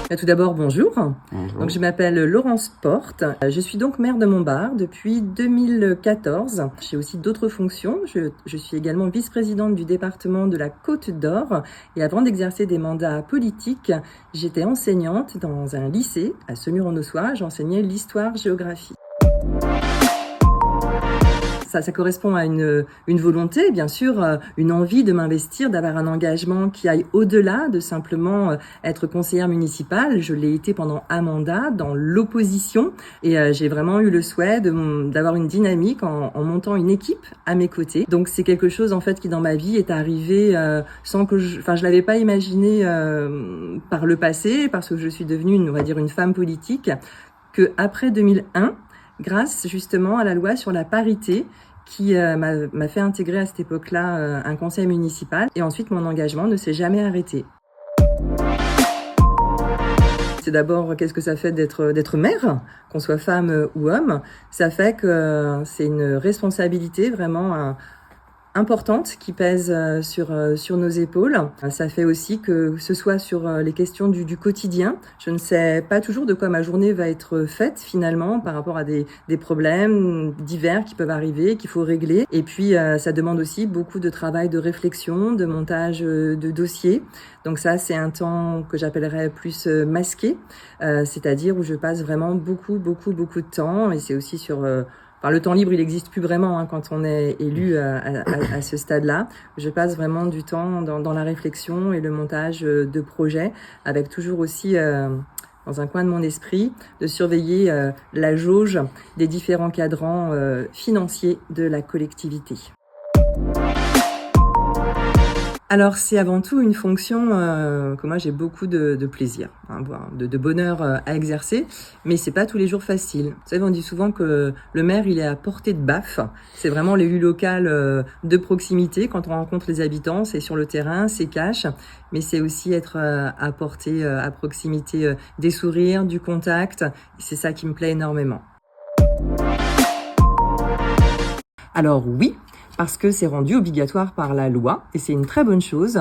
Tout d'abord, bonjour. Bonjour. Donc, je m'appelle Laurence Porte. Je suis donc maire de Montbard depuis 2014. J'ai aussi d'autres fonctions. Je suis également vice-présidente du département de la Côte d'Or. Et avant d'exercer des mandats politiques, j'étais enseignante dans un lycée à Semur-en-Ossois. J'enseignais l'histoire-géographie. Ça correspond à une volonté, bien sûr, une envie de m'investir, d'avoir un engagement qui aille au-delà de simplement être conseillère municipale. Je l'ai été pendant un mandat dans l'opposition et j'ai vraiment eu le souhait d'avoir une dynamique en montant une équipe à mes côtés. Donc c'est quelque chose en fait qui dans ma vie est arrivé sans que je l'avais pas imaginé par le passé, parce que je suis devenue une femme politique, que après 2001, grâce justement à la loi sur la parité qui m'a fait intégrer à cette époque-là un conseil municipal. Et ensuite, mon engagement ne s'est jamais arrêté. C'est d'abord, qu'est-ce que ça fait d'être mère, qu'on soit femme ou homme. Ça fait que c'est une responsabilité vraiment importante qui pèse sur nos épaules. Ça fait aussi que ce soit sur les questions du quotidien. Je ne sais pas toujours de quoi ma journée va être faite finalement par rapport à des problèmes divers qui peuvent arriver, qu'il faut régler. Et puis ça demande aussi beaucoup de travail de réflexion, de montage de dossiers. Donc ça, c'est un temps que j'appellerais plus masqué, c'est-à-dire où je passe vraiment beaucoup de temps. Et c'est aussi sur... le temps libre, il n'existe plus vraiment quand on est élu à ce stade-là. Je passe vraiment du temps dans la réflexion et le montage de projets, avec toujours aussi, dans un coin de mon esprit, de surveiller la jauge des différents cadrans financiers de la collectivité. Alors, c'est avant tout une fonction que moi j'ai beaucoup de plaisir, de bonheur à exercer, mais c'est pas tous les jours facile. Vous savez, on dit souvent que le maire, il est à portée de baffe. C'est vraiment l'élu local de proximité. Quand on rencontre les habitants, c'est sur le terrain, c'est cash, mais c'est aussi être à portée, à proximité des sourires, du contact. C'est ça qui me plaît énormément. Alors oui, parce que c'est rendu obligatoire par la loi, et c'est une très bonne chose.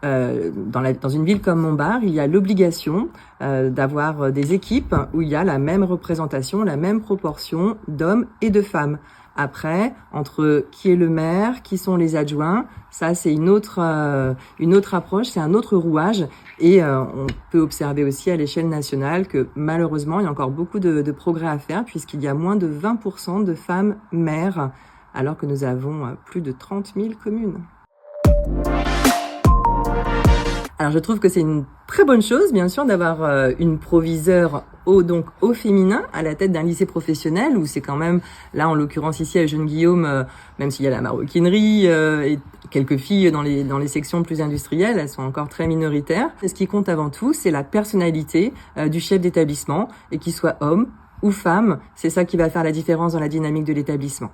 Dans une ville comme Montbard, il y a l'obligation d'avoir des équipes où il y a la même représentation, la même proportion d'hommes et de femmes. Après, entre qui est le maire, qui sont les adjoints, ça c'est une autre approche, c'est un autre rouage. Et on peut observer aussi à l'échelle nationale que malheureusement, il y a encore beaucoup de progrès à faire, puisqu'il y a moins de 20% de femmes maires, alors que nous avons plus de 30 000 communes. Alors je trouve que c'est une très bonne chose, bien sûr, d'avoir une proviseure au féminin à la tête d'un lycée professionnel, où c'est quand même, là en l'occurrence ici à Jeune-Guillaume, même s'il y a la maroquinerie et quelques filles dans les sections plus industrielles, elles sont encore très minoritaires. Et ce qui compte avant tout, c'est la personnalité du chef d'établissement, et qu'il soit homme ou femme, c'est ça qui va faire la différence dans la dynamique de l'établissement.